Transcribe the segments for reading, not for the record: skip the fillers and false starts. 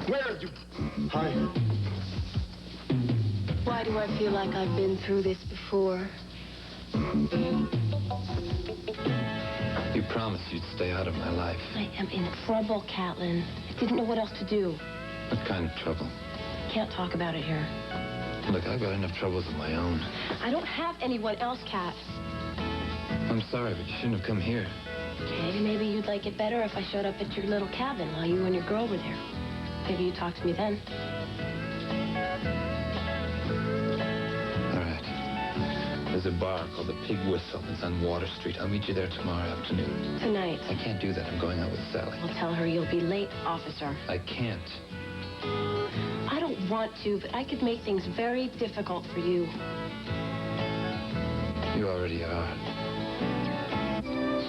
Where are you? Hi. Why do I feel like I've been through this before? You promised you'd stay out of my life. I am in trouble, Catelyn. I didn't know what else to do. What kind of trouble? Can't talk about it here. Look, I've got enough troubles of my own. I don't have anyone else, Cat. I'm sorry, but you shouldn't have come here. Maybe you'd like it better if I showed up at your little cabin while you and your girl were there. Maybe you'd talk to me then. All right. There's a bar called the Pig Whistle. It's on Water Street. I'll meet you there tomorrow afternoon. Tonight. I can't do that. I'm going out with Sally. Well, tell her you'll be late, officer. I can't. I don't want to, but I could make things very difficult for you. You already are.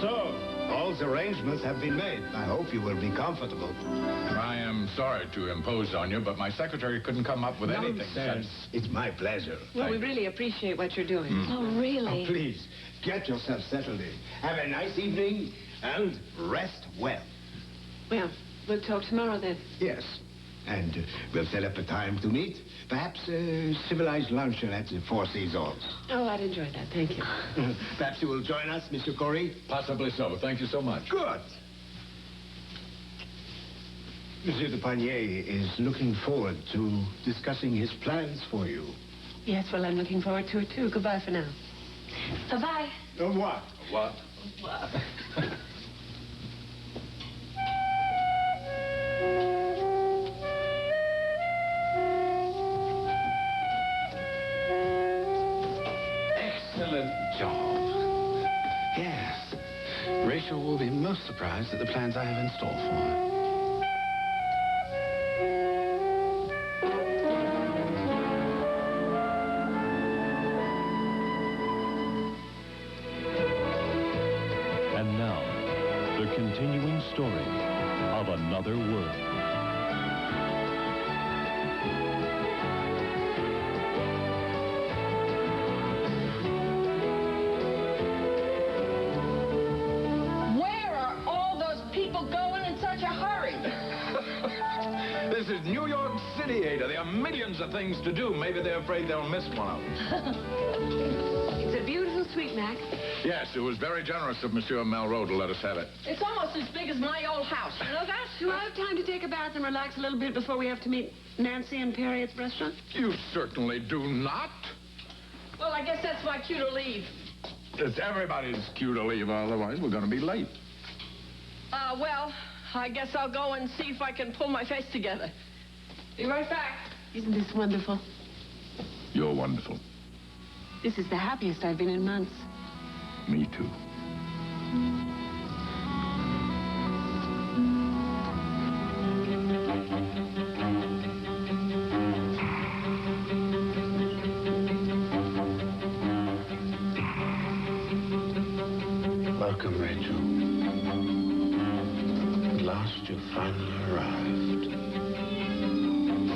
So, all the arrangements have been made. I hope you will be comfortable. I am sorry to impose on you, but my secretary couldn't come up with anything. Nonsense. It's my pleasure. Well, we really appreciate what you're doing. Oh, really? Oh, please, get yourself settled in. Have a nice evening and rest well. Well, we'll talk tomorrow then. Yes. And we'll set up a time to meet. Perhaps a civilized luncheon at the Four Seasons. Oh, I'd enjoy that. Thank you. Perhaps you will join us, Mr. Corey? Possibly so. Thank you so much. Good. Monsieur de Panier is looking forward to discussing his plans for you. Yes, well, I'm looking forward to it, too. Goodbye for now. Bye-bye. Au revoir. What? Excellent job. Yes. Rachel will be most surprised at the plans I have in store for her. And now, the continuing story of Another World. This is New York City, Ada. There are millions of things to do. Maybe they're afraid they'll miss one of them. It's a beautiful suite, Mac. Yes, it was very generous of Monsieur Melrose to let us have it. It's almost as big as my old house. You know that? Do I have time to take a bath and relax a little bit before we have to meet Nancy and Perry at the restaurant? You certainly do not. Well, I guess that's my cue to leave. It's everybody's cue to leave, otherwise we're going to be late. Well, I guess I'll go and see if I can pull my face together. Be right back. Isn't this wonderful? You're wonderful. This is the happiest I've been in months. Me too. Welcome, Rachel. At last you finally arrived.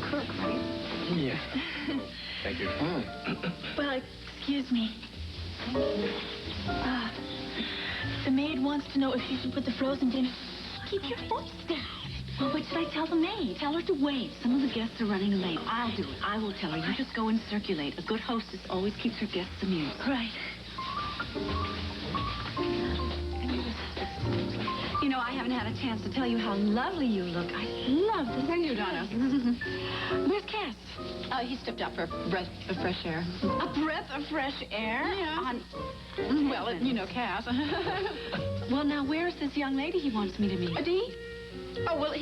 Crook, right? Yeah. Thank you. Well, excuse me. The maid wants to know if she should put the frozen dinner... Keep your voice down. Well, what should I tell the maid? Tell her to wait. Some of the guests are running late. I'll do it. I will tell her. You just go and circulate. A good hostess always keeps her guests amused. Right. You know, I haven't had a chance to tell you how lovely you look. I love this. Thank you, Donna. Where's Cass? He stepped out for a breath of fresh air. A breath of fresh air? Yeah. Well, you know, Cass. Well, now, where's this young lady he wants me to meet? Dee? Oh, well,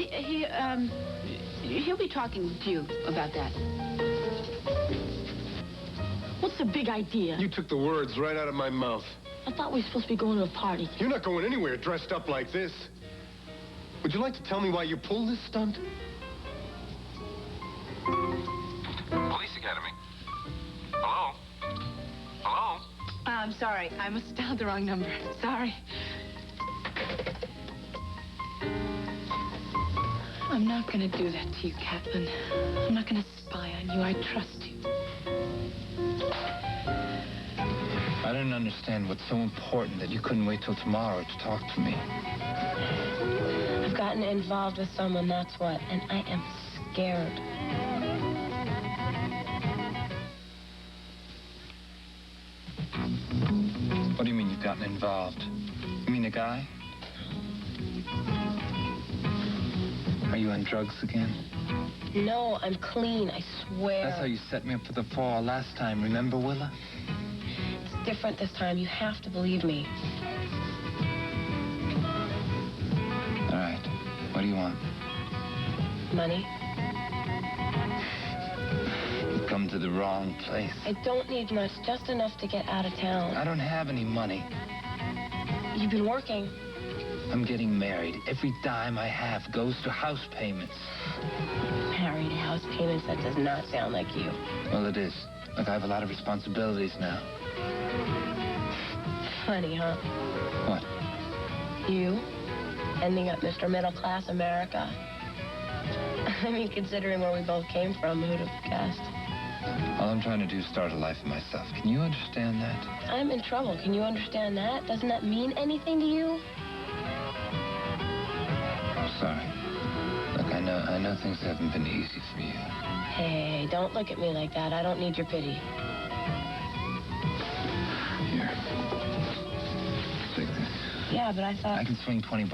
he'll be talking to you about that. What's the big idea? You took the words right out of my mouth. I thought we were supposed to be going to a party. You're not going anywhere dressed up like this. Would you like to tell me why you pulled this stunt? Police Academy. Hello? Hello? I'm sorry. I must have dialed the wrong number. Sorry. I'm not going to do that to you, Catelyn. I'm not going to spy on you. I trust you. I didn't understand what's so important that you couldn't wait till tomorrow to talk to me. I've gotten involved with someone, that's what. And I am scared. What do you mean you've gotten involved? You mean a guy? Are you on drugs again? No, I'm clean, I swear. That's how you set me up for the fall last time, remember, Willa? It's different this time. You have to believe me. All right. What do you want? Money? You've come to the wrong place. I don't need much, just enough to get out of town. I don't have any money. You've been working. I'm getting married. Every dime I have goes to house payments. Married, house payments, that does not sound like you. Well, it is. Look, I have a lot of responsibilities now. Funny, huh? What? You ending up Mr. Middle Class America. I mean, considering where we both came from, who'd have guessed? All I'm trying to do is start a life for myself. Can you understand that? I'm in trouble. Can you understand that? Doesn't that mean anything to you? I'm sorry. Look, I know things haven't been easy for you. Hey, don't look at me like that. I don't need your pity. Here. Take this. Yeah, but I thought... I can swing $20.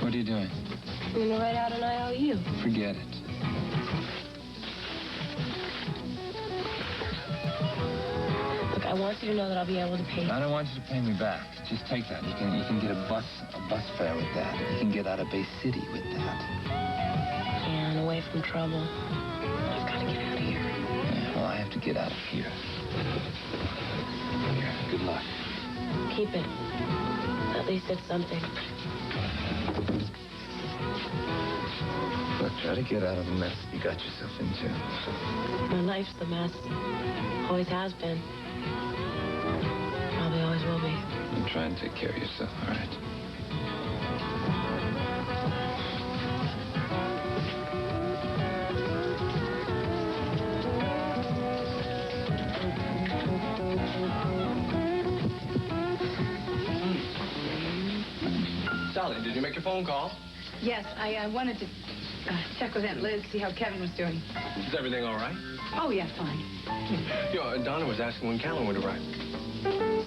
What are you doing? I'm gonna write out an IOU. Forget it. Look, I want you to know that I'll be able to pay you. I don't want you to pay me back. Just take that. You can get a bus fare with that. You can get out of Bay City with that. And away from trouble. I've got to get out of here. Yeah, well, I have to get out of here. Here, good luck. Keep it. At least it's something. Look, try to get out of the mess you got yourself into. My life's the mess. Always has been. Probably always will be. And try and take care of yourself, all right? Sally, did you make your phone call? Yes, I wanted to check with Aunt Liz, see how Kevin was doing. Is everything all right? Oh, yeah, fine. You know, Donna was asking when Callan would arrive.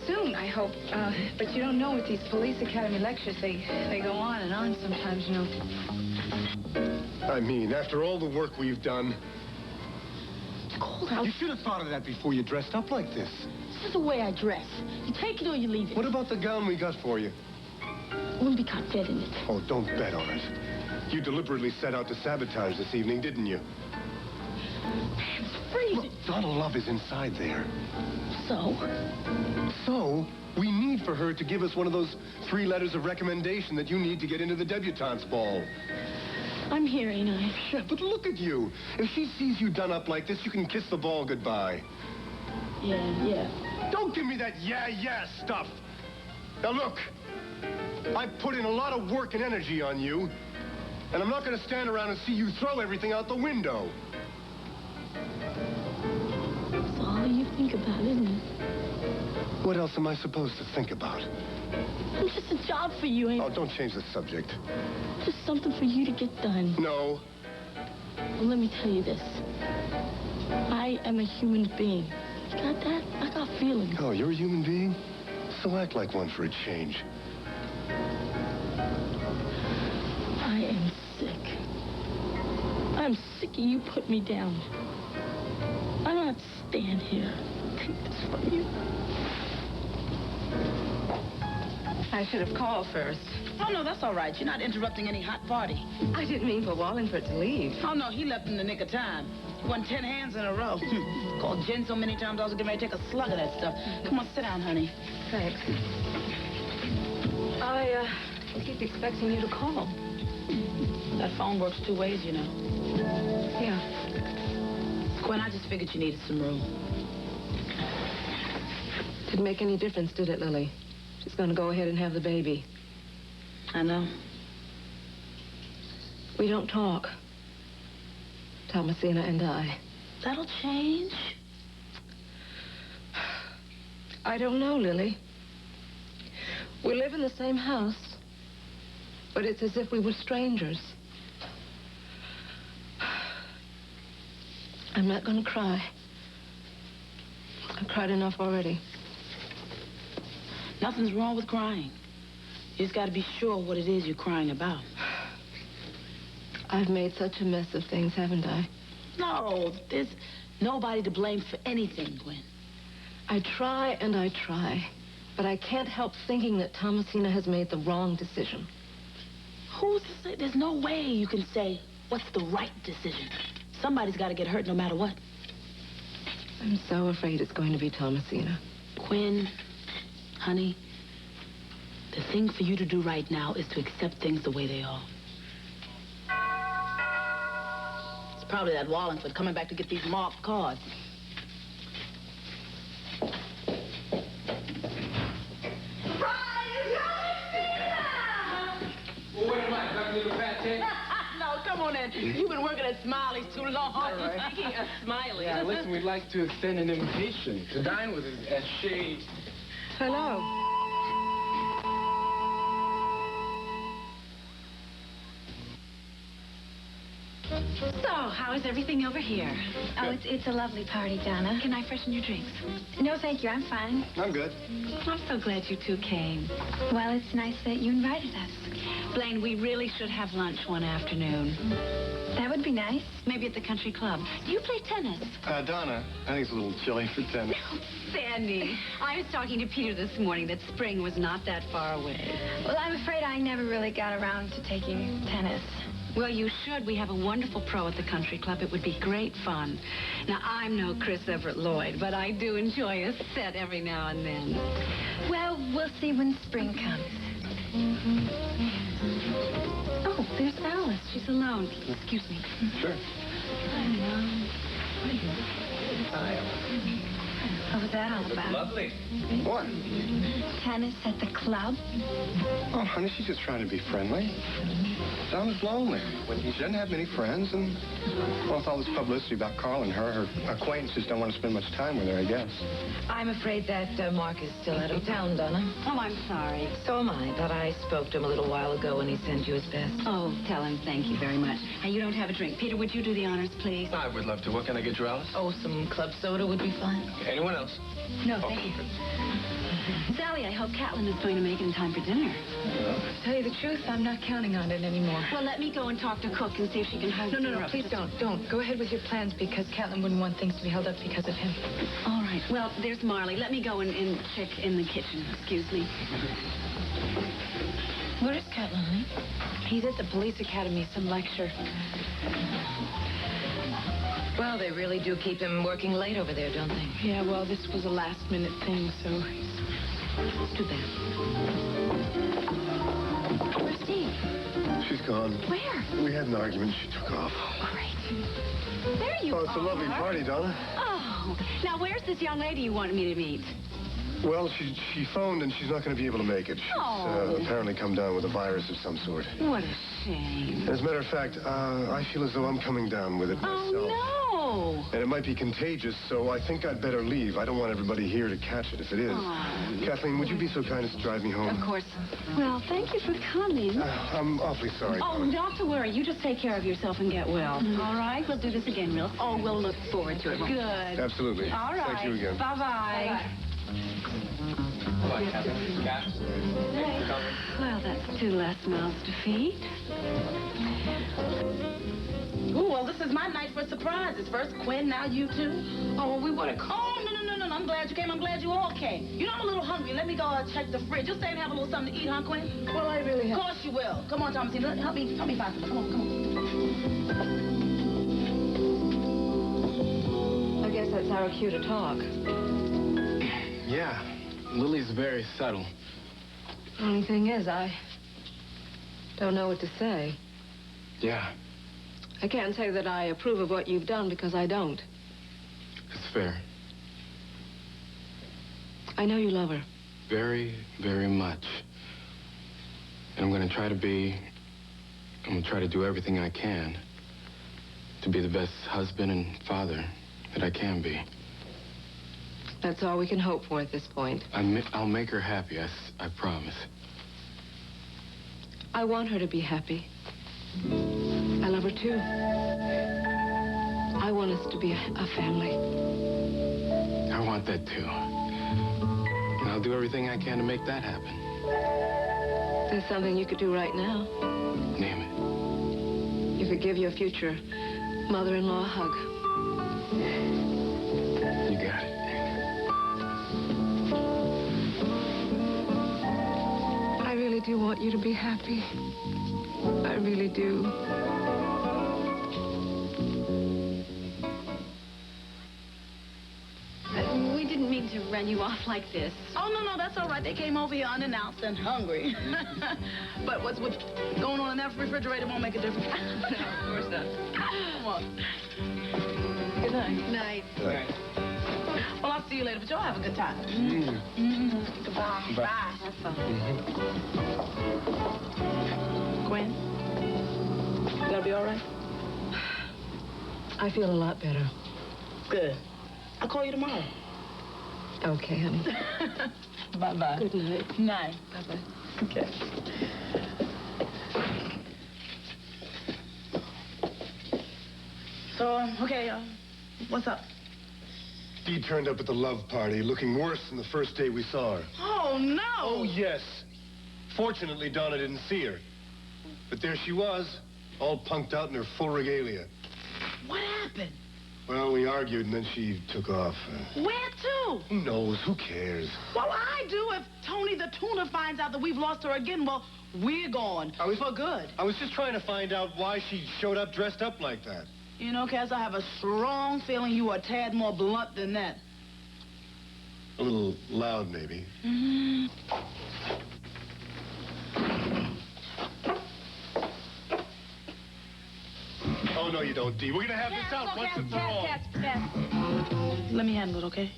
Soon, I hope. But you don't know, with these police academy lectures, they go on and on sometimes, you know. I mean, after all the work we've done... It's cold out. You should have thought of that before you dressed up like this. This is the way I dress. You take it or you leave it. What about the gown we got for you? Wouldn't be caught dead in it. Oh, don't bet on it. You deliberately set out to sabotage this evening, didn't you? It's freezing. Look, Donna Love is inside there. So? So, we need for her to give us one of those 3 letters of recommendation that you need to get into the debutante's ball. I'm here, ain't I? Yeah, but look at you. If she sees you done up like this, you can kiss the ball goodbye. Yeah. Don't give me that yeah stuff. Now, look. I've put in a lot of work and energy on you, and I'm not going to stand around and see you throw everything out the window. That's all you think about, isn't it? What else am I supposed to think about? I'm just a job for you, ain't Oh, don't change the subject. Just something for you to get done. No. Well, let me tell you this. I am a human being. You got that? I got feelings. Oh, you're a human being? So act like one for a change. I am sick. I'm sick of you putting me down. I don't have to stand here. Take this from you. I should have called first. Oh, no, that's all right. You're not interrupting any hot party. I didn't mean for Wallingford to leave. Oh, no, he left in the nick of time. Won 10 hands in a row. Called Jen so many times I was getting ready to take a slug of that stuff. Come on, sit down, honey. Thanks. I keep expecting you to call. That phone works 2 ways, you know. Yeah. Gwen, I just figured you needed some room. Didn't make any difference, did it, Lily? She's going to go ahead and have the baby. I know. We don't talk. Thomasina and I. That'll change. I don't know, Lily. We live in the same house, But it's as if we were strangers. I'm not going to cry. I've cried enough already. Nothing's wrong with crying. You just got to be sure what it is you're crying about. I've made such a mess of things, haven't I? No, there's nobody to blame for anything, Gwen. I try and I try, but I can't help thinking that Thomasina has made the wrong decision. Who's to say? There's no way you can say what's the right decision. Somebody's got to get hurt no matter what. I'm so afraid it's going to be Thomasina. Gwen, honey, the thing for you to do right now is to accept things the way they are. It's probably that Wallingford coming back to get these marked cards. No, come on in. You've been working at Smiley's too long. All right. Speaking of Smiley. Yeah, listen, we'd like to extend an invitation to dine with us at Shades. Hello. So, how is everything over here? Oh, it's a lovely party, Donna. Can I freshen your drinks? No, thank you. I'm fine. I'm good. I'm so glad you two came. Well, it's nice that you invited us. Blaine, we really should have lunch one afternoon. That would be nice. Maybe at the country club. Do you play tennis? Donna, I think it's a little chilly for tennis. Sandy, I was talking to Peter this morning that spring was not that far away. Well, I'm afraid I never really got around to taking tennis. Well, you should. We have a wonderful pro at the country club. It would be great fun. Now, I'm no Chris Everett Lloyd, but I do enjoy a set every now and then. Well, we'll see when spring comes. Oh, there's Alice. She's alone. Excuse me. Sure. What was that all about? Lovely. What? Tennis at the club? Oh, honey, she's just trying to be friendly. Donna's lonely. She doesn't have many friends, and well, with all this publicity about Carl and her acquaintances don't want to spend much time with her, I guess. I'm afraid that Mark is still out of town, Donna. Oh, I'm sorry. So am I, but I spoke to him a little while ago and he sent you his best. Oh, tell him thank you very much. And you don't have a drink. Peter, would you do the honors, please? I would love to. What can I get you, Alice? Oh, some club soda would be fine. Anyone else? No, thank you. Sally, I hope Catlin is going to make it in time for dinner. To tell you the truth, I'm not counting on it anymore. Well, let me go and talk to Cook and see if she can hold dinner No, up. please don't. Go ahead with your plans because Catlin wouldn't want things to be held up because of him. All right. Well, there's Marley. Let me go and check in the kitchen. Excuse me. Where is Catlin, honey? He's at the police academy, some lecture. Well, they really do keep him working late over there, don't they? Yeah, well, this was a last-minute thing, so it's too bad. Where's Steve? She's gone. Where? We had an argument. She took off. Great. There you are. Oh, it's a lovely party, Donna. Oh, now where's this young lady you wanted me to meet? Well, she phoned and she's not going to be able to make it. She's apparently come down with a virus of some sort. What a shame. As a matter of fact, I feel as though I'm coming down with it myself. Oh, no. And it might be contagious, so I think I'd better leave. I don't want everybody here to catch it if it is. Oh. Kathleen, would you be so kind as to drive me home? Of course. Well, thank you for coming. I'm awfully sorry. Oh, Donna. not to worry. You just take care of yourself and get well. All right? We'll do this again real soon. Oh, we'll look forward to it. Good. Absolutely. All right. Thank you again. Bye-bye. Well, that's 2 less mouths to feed. Ooh, well, this is my night for surprises. First Quinn, now you two. Oh, well, we would have... Oh, no. I'm glad you came. I'm glad you all came. You know I'm a little hungry. Let me go check the fridge. You'll stay and have a little something to eat, huh, Quinn? Well, I really have... Of course you will. Come on, Thomasina. Help me find something. Come on. I guess that's our cue to talk. Yeah. Lily's very subtle. Only thing is, I don't know what to say. Yeah, I can't say that I approve of what you've done because I don't. it's fair. I know you love her. Very, very much. And I'm going to try to do everything I can to be the best husband and father that I can be. That's all we can hope for at this point. I'll make her happy, I promise. I want her to be happy. I love her too. I want us to be a family. I want that too. And I'll do everything I can to make that happen. There's something you could do right now. Name it. You could give your future mother-in-law a hug. You got it. I really do want you to be happy. I really do. We didn't mean to run you off like this. Oh, no, that's all right. They came over here unannounced and hungry. But what's going on in that refrigerator won't make a difference. No, of course not. Come on. Good night. Night. Right. Well, I'll see you later, but y'all have a good time. Goodbye. Bye. Have fun. Gwen, you gonna be all right? I feel a lot better. Good. I'll call you tomorrow. Okay, honey. Bye-bye. Good night. Night. Bye-bye. Okay. So, okay, what's up? Dee turned up at the love party, looking worse than the first day we saw her. Oh, no! Oh, yes. Fortunately, Donna didn't see her. But there she was, all punked out in her full regalia. What happened? Well, we argued, and then she took off. Where to? Who knows? Who cares? Well, I do. If Tony the Tuna finds out that we've lost her again, well, we're gone. For good. I was just trying to find out why she showed up dressed up like that. You know, Cass, I have a strong feeling you are a tad more blunt than that. A little loud, maybe. Oh, no, you don't, Dee. We're gonna have this out once and for all. Let me handle it, okay?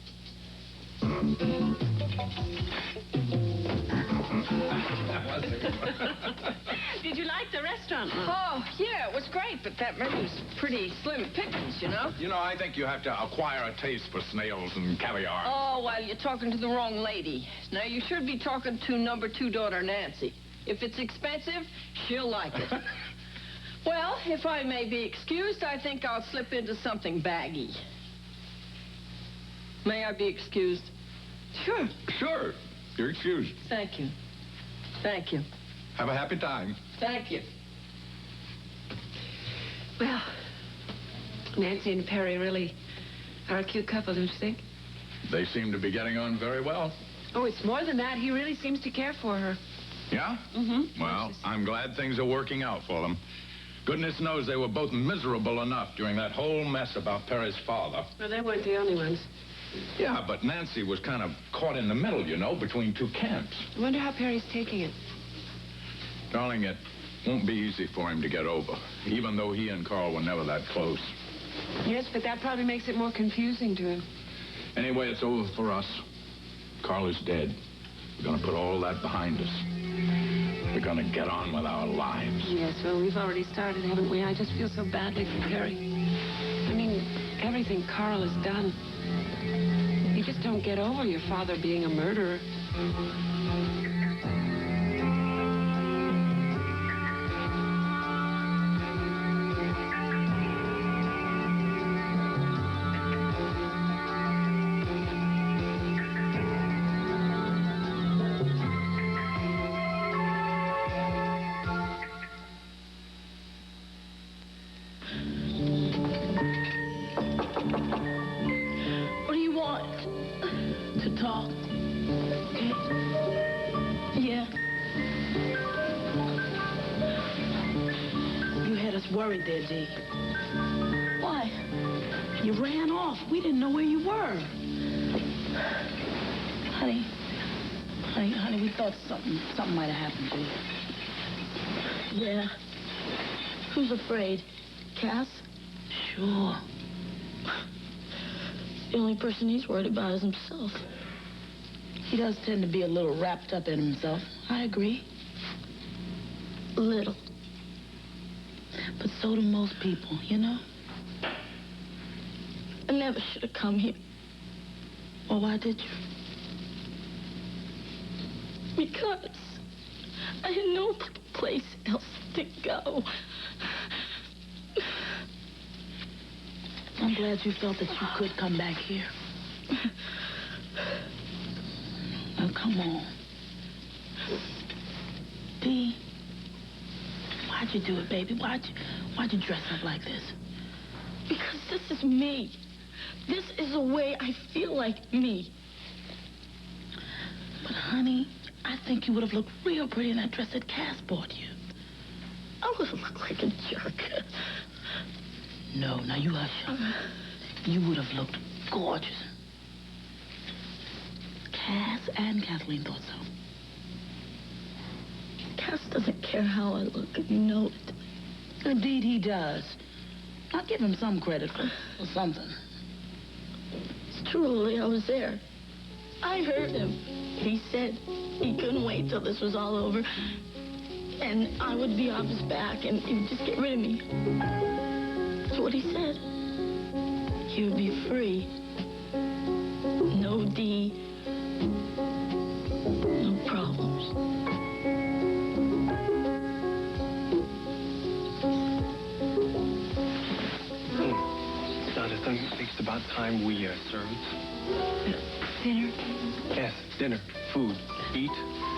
Did you like the restaurant, Mom? Oh, yeah, it was great, but that menu's pretty slim pickings, you know? You know, I think you have to acquire a taste for snails and caviar. Oh, well, you're talking to the wrong lady. Now, you should be talking to number 2 daughter, Nancy. If it's expensive, she'll like it. Well, if I may be excused, I think I'll slip into something baggy. May I be excused? Sure. Sure. You're excused. Thank you. Thank you. Have a happy time. Thank you. Well, Nancy and Perry really are a cute couple, don't you think? They seem to be getting on very well. Oh, it's more than that. He really seems to care for her. Yeah? Mm-hmm. Well, I'm glad things are working out for them. Goodness knows they were both miserable enough during that whole mess about Perry's father. Well, they weren't the only ones. Yeah, but Nancy was kind of caught in the middle, you know, between two camps. I wonder how Perry's taking it. Darling, it won't be easy for him to get over, even though he and Carl were never that close. Yes, but that probably makes it more confusing to him. Anyway, it's over for us. Carl is dead. We're going to put all that behind us. We're going to get on with our lives. Yes, well, we've already started, haven't we? I just feel so badly for Perry. I mean, everything Carl has done. You just don't get over your father being a murderer. What do you want? To talk? Okay. Yeah. You had us worried there, Dee. Why? You ran off. We didn't know where you were. Honey, we thought something might have happened to you. Yeah. Who's afraid? Cass? Sure. The only person he's worried about is himself. He does tend to be a little wrapped up in himself. I agree. A little. But so do most people, you know? I never should have come here. Well, why did you? Because I had no place else to go. I'm glad you felt that you could come back here. Now, come on. Dee, why'd you do it, baby? Why'd you dress up like this? Because this is me. This is the way I feel like me. But, honey, I think you would have looked real pretty in that dress that Cass bought you. I would have looked like a jerk. No, now you hush up. You would have looked gorgeous. Cass and Kathleen thought so. Cass doesn't care how I look, and you know it. Indeed, he does. I'll give him some credit for something. It's true, Lily. I was there. I heard him. He said he couldn't wait till this was all over, and I would be off his back, and he would just get rid of me. That's what he said. He would be free. No Dee. No problems. Jonathan, it's about time we served. Dinner? Yes, dinner, food, eat.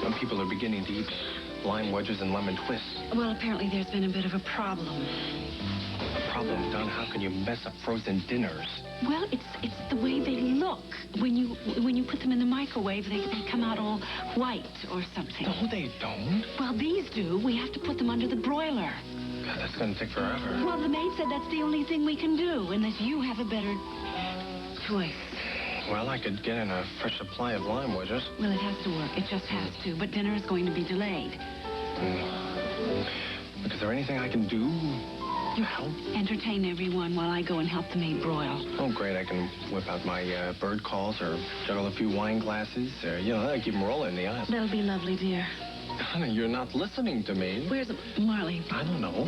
Some people are beginning to eat lime wedges and lemon twists. Well, apparently there's been a bit of a problem. A problem, Don? How can you mess up frozen dinners? Well, it's the way they look. When you put them in the microwave, they come out all white or something. No, they don't. Well, these do. We have to put them under the broiler. God, that's going to take forever. Well, the maid said that's the only thing we can do, unless you have a better choice. Well, I could get in a fresh supply of lime wedges. Well, it has to work. It just has to. But dinner is going to be delayed. Look, is there anything I can do to help? Entertain everyone while I go and help the maid broil. Oh, great. I can whip out my bird calls or juggle a few wine glasses. That'll keep them rolling in the aisle. That'll be lovely, dear. Honey, you're not listening to me. Where's Marley? I don't know.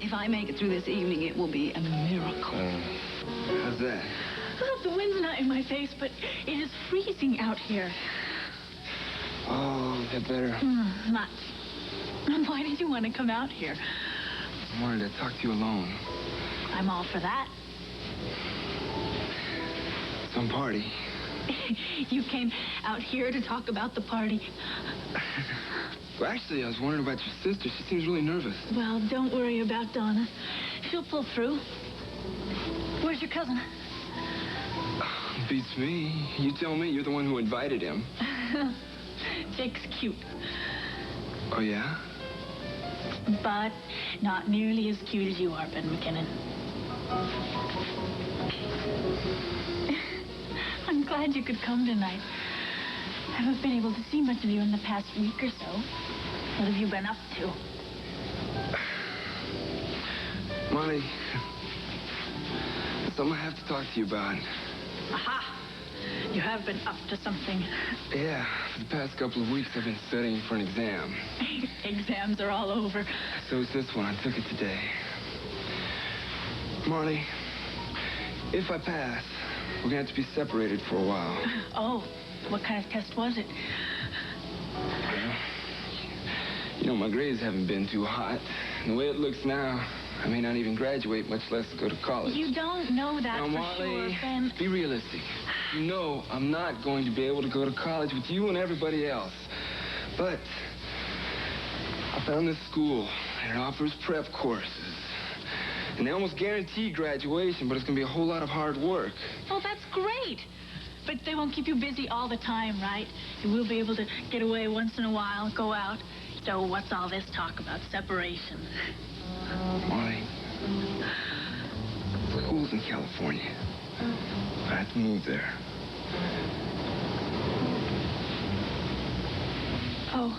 If I make it through this evening, it will be a miracle. How's that? Well, the wind's not in my face, but it is freezing out here. Oh, that better. Much. Why did you want to come out here? I wanted to talk to you alone. I'm all for that. Some party. You came out here to talk about the party. Well, actually, I was wondering about your sister. She seems really nervous. Well, don't worry about Donna. She'll pull through. Where's your cousin? Beats me. You tell me. You're the one who invited him. Jake's cute. Oh, yeah? But not nearly as cute as you are, Ben McKinnon. I'm glad you could come tonight. I haven't been able to see much of you in the past week or so. What have you been up to? Molly, there's something I have to talk to you about. Aha! You have been up to something. Yeah, for the past couple of weeks I've been studying for an exam. Exams are all over. So is this one. I took it today. Marley, if I pass, we're going to have to be separated for a while. Oh, what kind of test was it? Well, my grades haven't been too hot. And the way it looks now, I may not even graduate, much less go to college. You don't know that now, for Marley, sure, Ben. Be realistic. You know I'm not going to be able to go to college with you and everybody else. But I found this school, and it offers prep courses. And they almost guarantee graduation, but it's going to be a whole lot of hard work. Oh, that's great. But they won't keep you busy all the time, right? You will be able to get away once in a while, go out. So what's all this talk about separation? Molly, school's in California. I have to move there. Oh.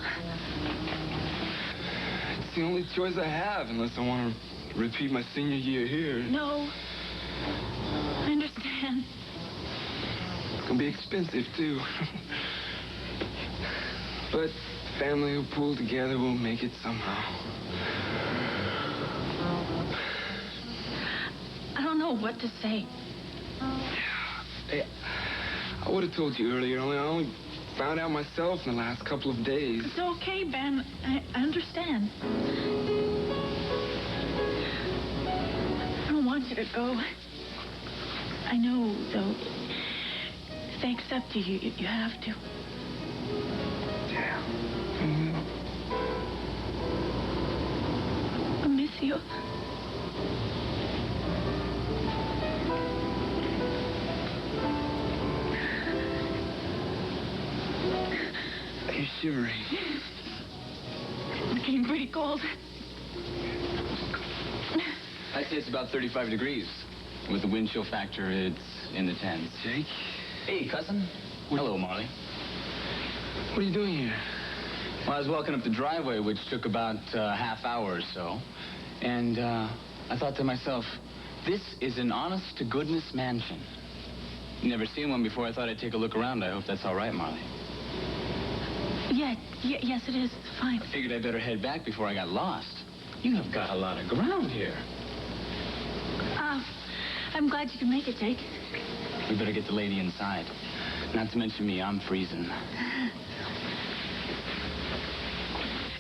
It's the only choice I have, unless I want to repeat my senior year here. No. I understand. It's going to be expensive, too. But the family who pulled together will make it somehow. I don't know what to say. Hey, I would have told you earlier, only I only found out myself in the last couple of days. It's okay, Ben. I understand. I don't want you to go. I know, though, if they accept you, you have to. Yeah. I miss you. You're shivering. It's getting pretty cold. I'd say it's about 35 degrees. With the wind chill factor, it's in the tens. Jake? Hey, cousin. Hello, Marley. What are you doing here? Well, I was walking up the driveway, which took about a half hour or so. And I thought to myself, this is an honest-to-goodness mansion. Never seen one before. I thought I'd take a look around. I hope that's all right, Marley. Yes, it is. It's fine. I figured I'd better head back before I got lost. You have got a lot of ground here. I'm glad you could make it, Jake. We better get the lady inside. Not to mention me, I'm freezing.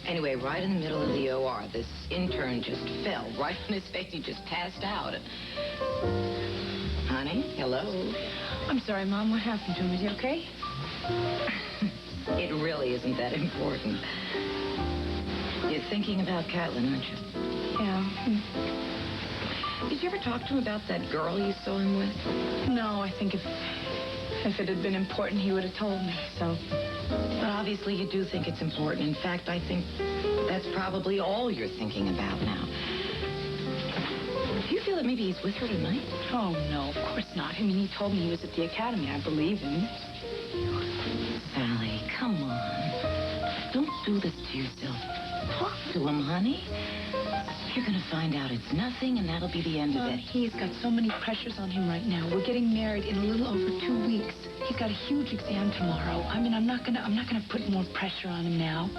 Anyway, right in the middle of the OR, this intern just fell right on his face. He just passed out. Honey, hello. I'm sorry, Mom. What happened to him? Is he okay? It really isn't that important. You're thinking about Catelyn, aren't you? Yeah. Did you ever talk to him about that girl you saw him with? No, I think if it had been important, he would have told me, so. But obviously you do think it's important. In fact, I think that's probably all you're thinking about now. Do you feel that maybe he's with her tonight? Oh, no, of course not. I mean, he told me he was at the academy. I believe him. Sally, come on. Don't do this to yourself. Talk to him, honey. You're going to find out it's nothing, and that'll be the end of it. He's got so many pressures on him right now. We're getting married in a little over 2 weeks. He's got a huge exam tomorrow. I mean, I'm not gonna put more pressure on him now.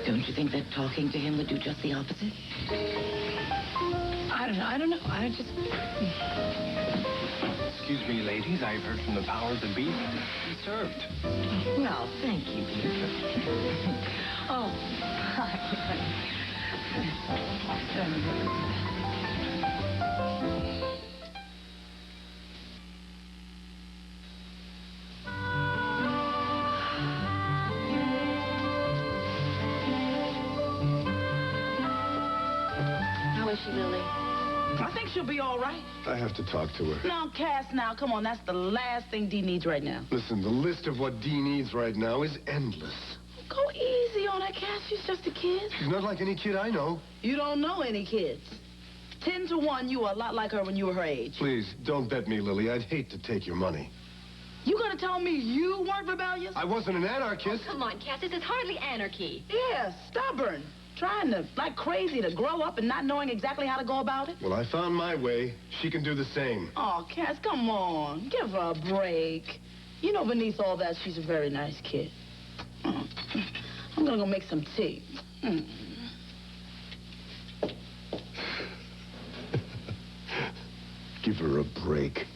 Don't you think that talking to him would do just the opposite? I don't know. I just... Excuse me, ladies. I've heard from the powers that be. Be served. Well, thank you, dear. Oh, hi. How is she, Lily? I think she'll be all right. I have to talk to her. No, Cass, now, come on. That's the last thing Dee needs right now. Listen, the list of what Dee needs right now is endless. Go easy on her, Cass. She's just a kid. She's not like any kid I know. You don't know any kids. 10 to 1, you were a lot like her when you were her age. Please, don't bet me, Lily. I'd hate to take your money. You gonna tell me you weren't rebellious? I wasn't an anarchist. Oh, come on, Cass. This is hardly anarchy. Yeah, stubborn. Trying to, like crazy, to grow up and not knowing exactly how to go about it. Well, I found my way. She can do the same. Oh, Cass, come on. Give her a break. You know, beneath all that, she's a very nice kid. I'm gonna go make some tea. Give her a break.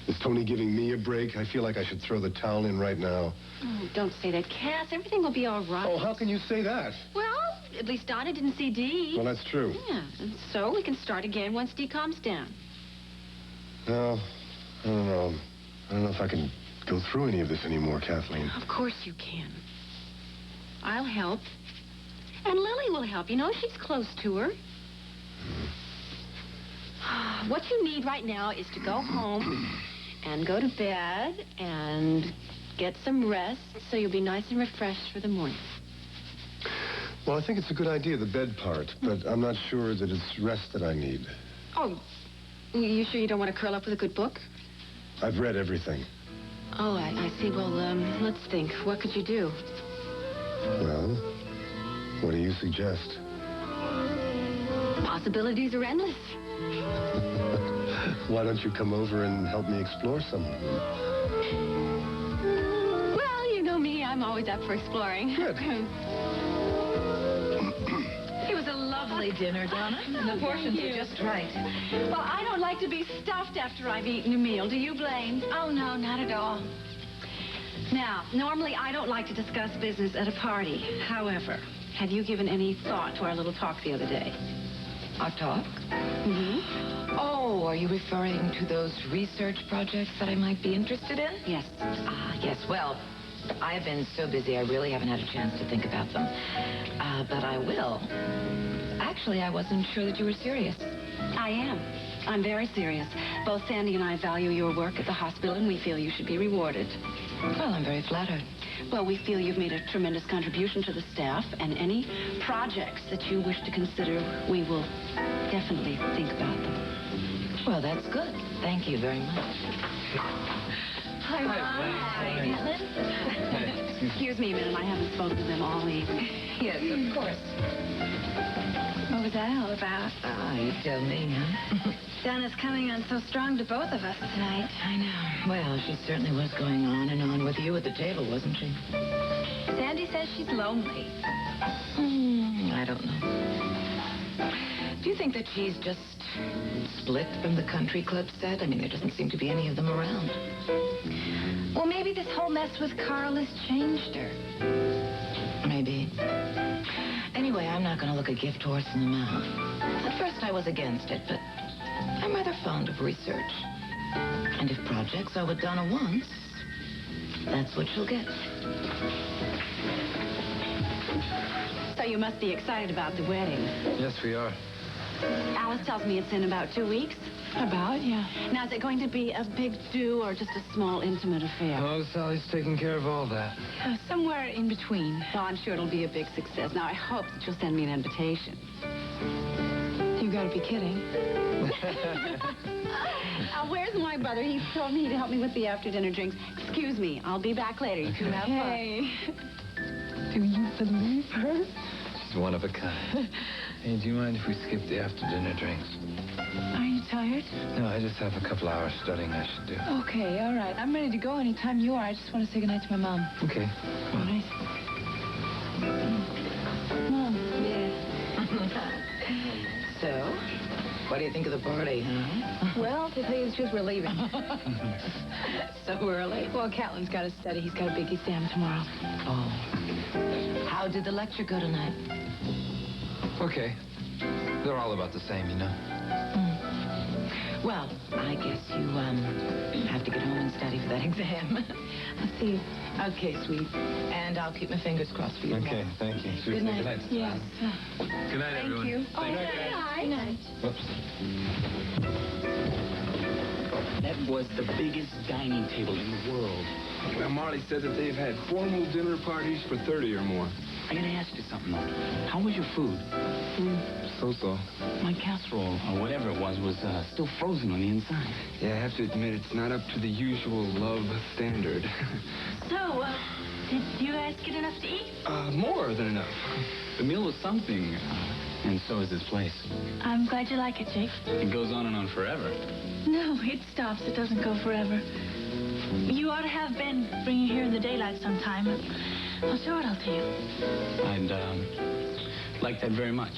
Is Tony giving me a break? I feel like I should throw the towel in right now. Oh, don't say that, Cass. Everything will be all right. Oh, how can you say that? Well, at least Donna didn't see Dee. Well, that's true. Yeah, and so we can start again once Dee calms down. No, I don't know. I don't know if I can go through any of this anymore, Kathleen. Of course you can. I'll help. And Lily will help. You know, she's close to her. What you need right now is to go home and go to bed and get some rest so you'll be nice and refreshed for the morning. Well, I think it's a good idea, the bed part, but I'm not sure that it's rest that I need. Oh, you sure you don't want to curl up with a good book? I've read everything. Oh, I see. Well, let's think. What could you do? Well, what do you suggest? Possibilities are endless. Why don't you come over and help me explore some of them? Well, you know me. I'm always up for exploring. Good. It was a lovely dinner, Donna. And the portions were just right. Well, I don't like to be stuffed after I've eaten a meal. Do you, Blaine? Oh, no, not at all. Now, normally I don't like to discuss business at a party. However, have you given any thought to our little talk the other day? Our talk? Mm-hmm. Oh, are you referring to those research projects that I might be interested in? Yes. Yes. Well, I've been so busy I really haven't had a chance to think about them. But I will. Actually, I wasn't sure that you were serious. I am. I'm very serious. Both Sandy and I value your work at the hospital, and we feel you should be rewarded. Well, I'm very flattered. Well, we feel you've made a tremendous contribution to the staff, and any projects that you wish to consider, we will definitely think about them. Well, that's good. Thank you very much. Hi, Ellen. Excuse me a minute. I haven't spoken to them all evening. Yes, of course. What was that all about? You tell me, huh? Donna's coming on so strong to both of us tonight. I know. Well, she certainly was going on and on with you at the table, wasn't she? Sandy says she's lonely. I don't know. Do you think that she's just split from the country club set? I mean, there doesn't seem to be any of them around. Well, maybe this whole mess with Carl has changed her. Maybe. Anyway, I'm not going to look a gift horse in the mouth. At first, I was against it, but I'm rather fond of research. And if projects are with Donna once, that's what she'll get. So you must be excited about the wedding. Yes, we are. Alice tells me it's in about 2 weeks. About, yeah. Now, is it going to be a big do or just a small, intimate affair? Oh, Sally's taking care of all that. Somewhere in between. Well, I'm sure it'll be a big success. Now, I hope that you'll send me an invitation. You gotta be kidding. Where's my brother? He told me to help me with the after-dinner drinks. Excuse me. I'll be back later. You two have fun. Hey. Do you believe her? She's one of a kind. Hey, do you mind if we skip the after-dinner drinks? Are you tired? No, I just have a couple hours studying I should do. Okay, all right. I'm ready to go anytime you are. I just want to say goodnight to my mom. Okay. All right. Mom. Yeah. So, what do you think of the party, huh? Well, to tell you the truth, we're leaving. So early? Well, Catlin's got to study. He's got a big exam tomorrow. Oh. How did the lecture go tonight? Okay. They're all about the same, you know. Well, I guess you, have to get home and study for that exam. I'll see you. Okay, sweet. And I'll keep my fingers crossed for you. Okay, thank you. Good night. Good night. Yes. Good night, Thank everyone. you. Thank you. Good night. Whoops. That was the biggest dining table in the world. Well, Marley said that they've had formal dinner parties for 30 or more. I gotta ask you something, though. How was your food? So-so. My casserole, or whatever it was still frozen on the inside. Yeah, I have to admit, it's not up to the usual love standard. So, did you guys get enough to eat? More than enough. The meal was something, and so is this place. I'm glad you like it, Jake. It goes on and on forever. No, it stops. It doesn't go forever. You ought to have Ben bring you here in the daylight sometime. I'll show it all to you. I'd like that very much.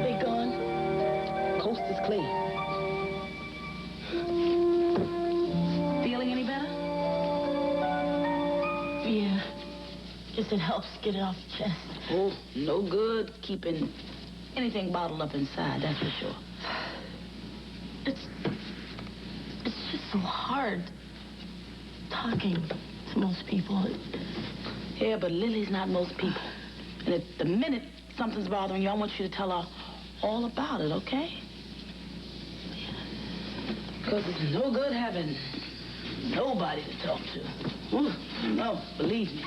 They gone. Coast is clear. Feeling any better? Yeah. Guess it helps get it off the chest. Oh, no good keeping anything bottled up inside, that's for sure. It's just so hard talking to most people. Yeah, but Lily's not most people. And at the minute something's bothering you, I want you to tell her all about it, okay? Because it's no good having nobody to talk to. Ooh, no, believe me.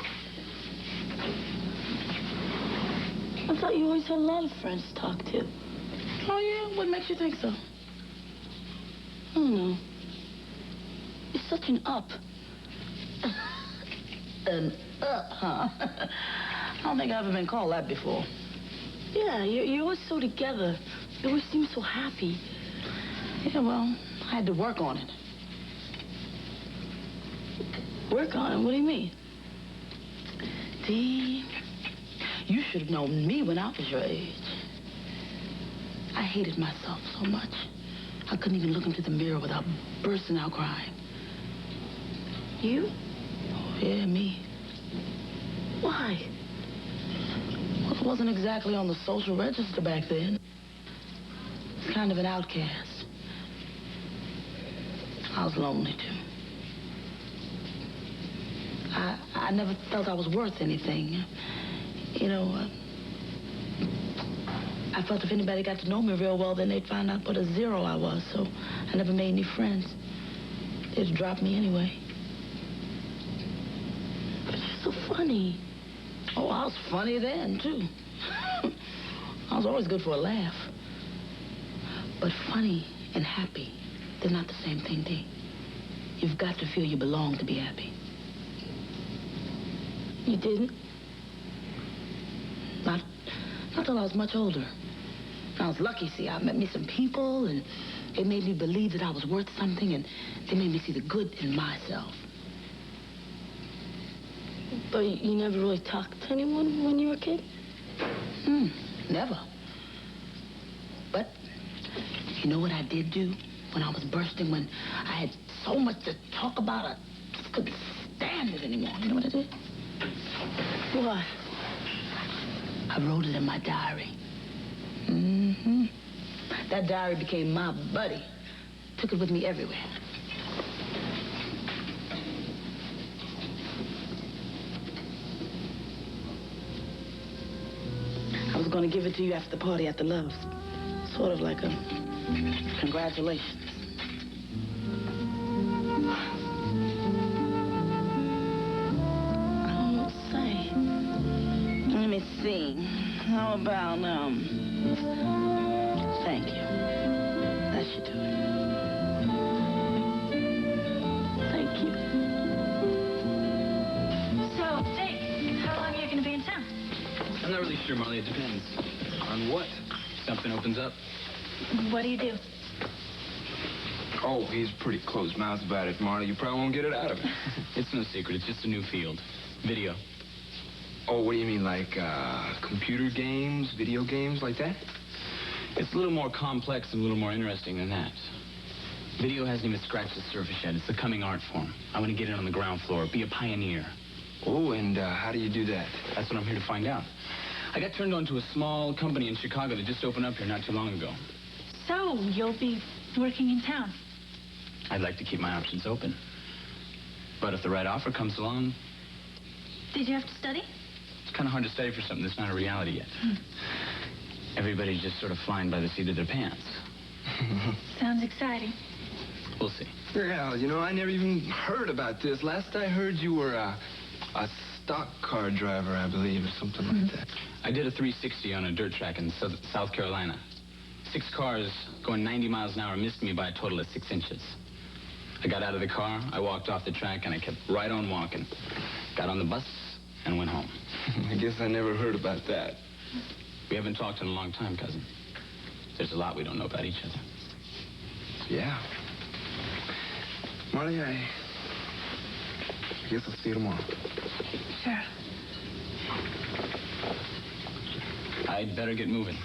I thought you always had a lot of friends to talk to. Oh, yeah? What makes you think so? I don't know. You're such an up. An up, huh? I don't think I've ever been called that before. Yeah, you're always so together. You always seem so happy. Yeah, well, I had to work on it. Work on it? What do you mean? Dee, you should have known me when I was your age. I hated myself so much. I couldn't even look into the mirror without bursting out crying. You? Oh, yeah, me. Why? Well, I wasn't exactly on the social register back then. I was kind of an outcast. I was lonely, too. I never felt I was worth anything. You know, I felt if anybody got to know me real well, then they'd find out what a zero I was, so I never made any friends. They'd drop me anyway. But you're so funny. Oh, I was funny then, too. I was always good for a laugh. But funny and happy, they're not the same thing, Dee. You've got to feel you belong to be happy. You didn't? Not till I was much older. I was lucky, see. I met me some people, and it made me believe that I was worth something, and they made me see the good in myself. But you never really talked to anyone when you were a kid? Never. But you know what I did do when I was bursting, when I had so much to talk about, I just couldn't stand it anymore. You know what I did? What? I wrote it in my diary. That diary became my buddy. Took it with me everywhere. I was going to give it to you after the party at the Loves. Sort of like a congratulations. I don't know what to say. Let me see. How about, thank you. That should do it. Thank you. So, Jake, how long are you going to be in town? I'm not really sure, Marley. It depends. On what? Something opens up. What do you do? Oh, he's pretty close-mouthed about it, Marley. You probably won't get it out of him. It's no secret. It's just a new field. Video. Oh, what do you mean, like, computer games, video games, like that? It's a little more complex and a little more interesting than that. Video hasn't even scratched the surface yet. It's the coming art form. I want to get in on the ground floor, be a pioneer. Oh, and how do you do that? That's what I'm here to find out. I got turned on to a small company in Chicago that just opened up here not too long ago. So, you'll be working in town? I'd like to keep my options open. But if the right offer comes along... Did you have to study? It's kind of hard to study for something that's not a reality yet. Everybody's just sort of flying by the seat of their pants. Sounds exciting. We'll see. Well, you know, I never even heard about this. Last I heard, you were a stock car driver, I believe, or something like that. I did a 360 on a dirt track in South Carolina. 6 cars going 90 miles an hour missed me by a total of 6 inches. I got out of the car, I walked off the track, and I kept right on walking. Got on the bus and went home. I guess I never heard about that. We haven't talked in a long time, cousin. There's a lot we don't know about each other. Yeah. Marley, I guess I'll see you tomorrow. Sure. I'd better get moving.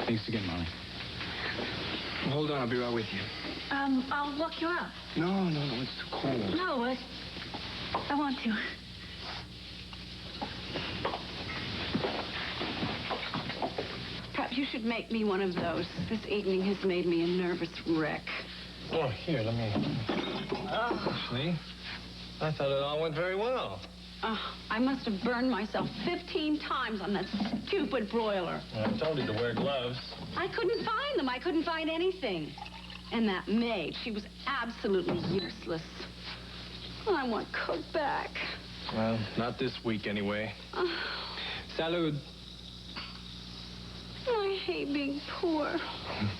Thanks again, Molly. Hold on, I'll be right with you. I'll walk you out. No, it's too cold. No, I want to. Perhaps you should make me one of those. This evening has made me a nervous wreck. Oh, here, let me... Actually, I thought it all went very well. I must have burned myself 15 times on that stupid broiler. I told you to wear gloves. I couldn't find them. I couldn't find anything. And that maid, she was absolutely useless. I want Cook back. Well, not this week, anyway. Salud. I hate being poor.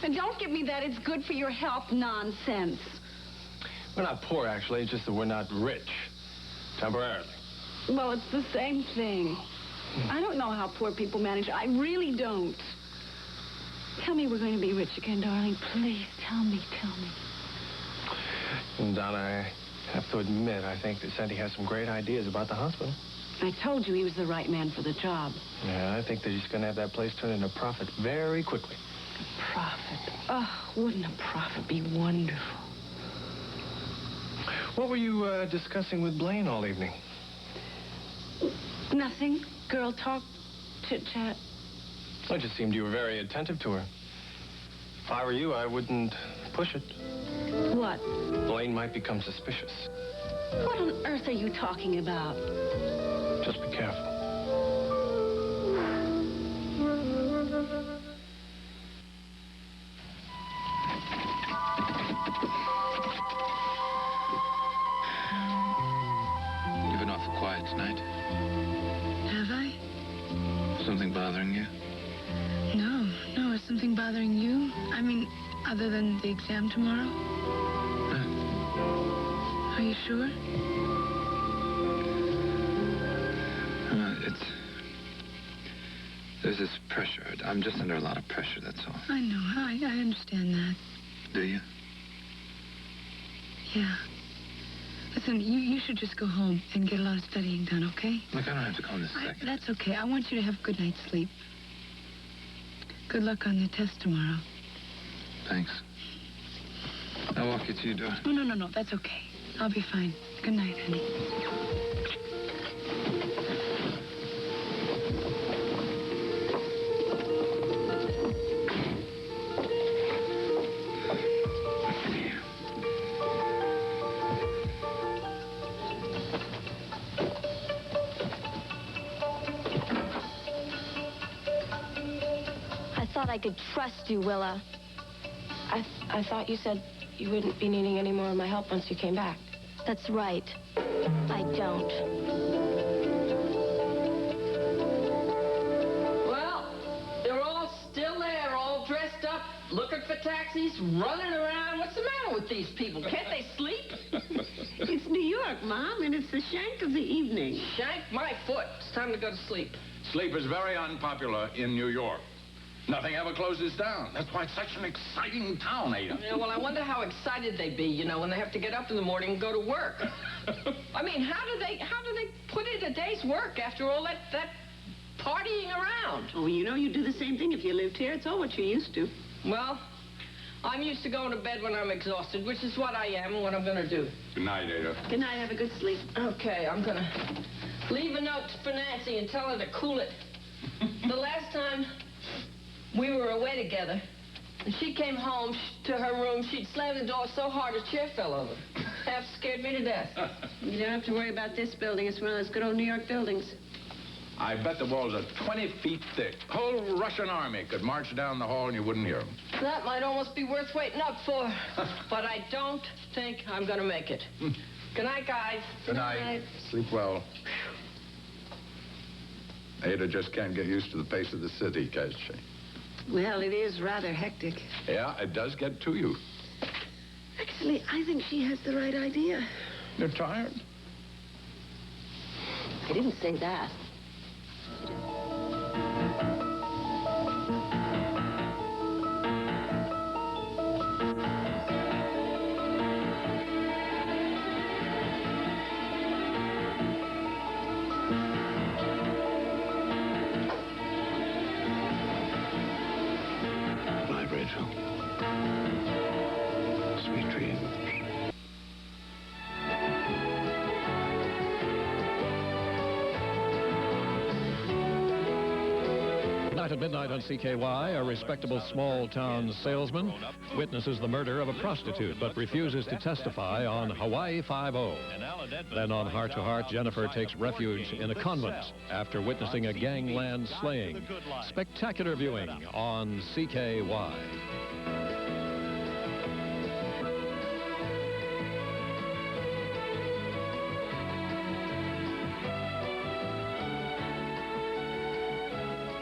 And don't give me that it's good for your health nonsense. We're not poor, actually. It's just that we're not rich. Temporarily. Well, it's the same thing. I don't know how poor people manage. I really don't. Tell me we're going to be rich again, darling. Please, tell me. And Donna, I have to admit, I think that Sandy has some great ideas about the hospital. I told you he was the right man for the job. Yeah, I think that he's going to have that place turned into a profit very quickly. Profit? prophet. Oh, wouldn't a prophet be wonderful? What were you discussing with Blaine all evening? Nothing. Girl talk, chit-chat. It just seemed you were very attentive to her. If I were you, I wouldn't push it. What? Blaine might become suspicious. What on earth are you talking about? Just be careful. You've been awful quiet tonight. Have I? Something bothering you? No, is something bothering you? I mean, other than the exam tomorrow? Are you sure? There's this pressure. I'm just under a lot of pressure, that's all. I know. I understand that. Do you? Yeah. Listen, you should just go home and get a lot of studying done, okay? Look, I don't have to go in a second. That's okay. I want you to have a good night's sleep. Good luck on the test tomorrow. Thanks. I'll walk you to your door. No. That's okay. I'll be fine. Good night, honey. I thought I could trust you, Willa. I thought you said you wouldn't be needing any more of my help once you came back. That's right. I don't. Well, they're all still there, all dressed up, looking for taxis, running around. What's the matter with these people? Can't they sleep? It's New York, Mom, and it's the shank of the evening. Shank my foot. It's time to go to sleep. Sleep is very unpopular in New York. Nothing ever closes down. That's why it's such an exciting town, Ada. Yeah, well, I wonder how excited they'd be, when they have to get up in the morning and go to work. I mean, how do they put in a day's work after all that partying around? Oh, you do the same thing if you lived here. It's all what you used to. Well, I'm used to going to bed when I'm exhausted, which is what I am and what I'm going to do. Good night, Ada. Good night. Have a good sleep. Okay, I'm going to leave a note for Nancy and tell her to cool it. The last time we were away together, and she came home to her room, she'd slammed the door so hard a chair fell over. Half scared me to death. You don't have to worry about this building. It's one of those good old New York buildings. I bet the walls are 20 feet thick. Whole Russian army could march down the hall and you wouldn't hear them. That might almost be worth waiting up for. But I don't think I'm going to make it. Good night, guys. Good night. Sleep well. Ada just can't get used to the pace of the city, can she? Well, it is rather hectic. Yeah, it does get to you. Actually, I think she has the right idea. You're tired? I didn't say that. Night, Rachel. Sweet dreams. Tonight at midnight on CKY, a respectable small-town salesman witnesses the murder of a prostitute but refuses to testify on Hawaii Five-0. Then on Heart to Heart, Jennifer takes refuge in a convent after witnessing a gangland slaying. Spectacular viewing on CKY.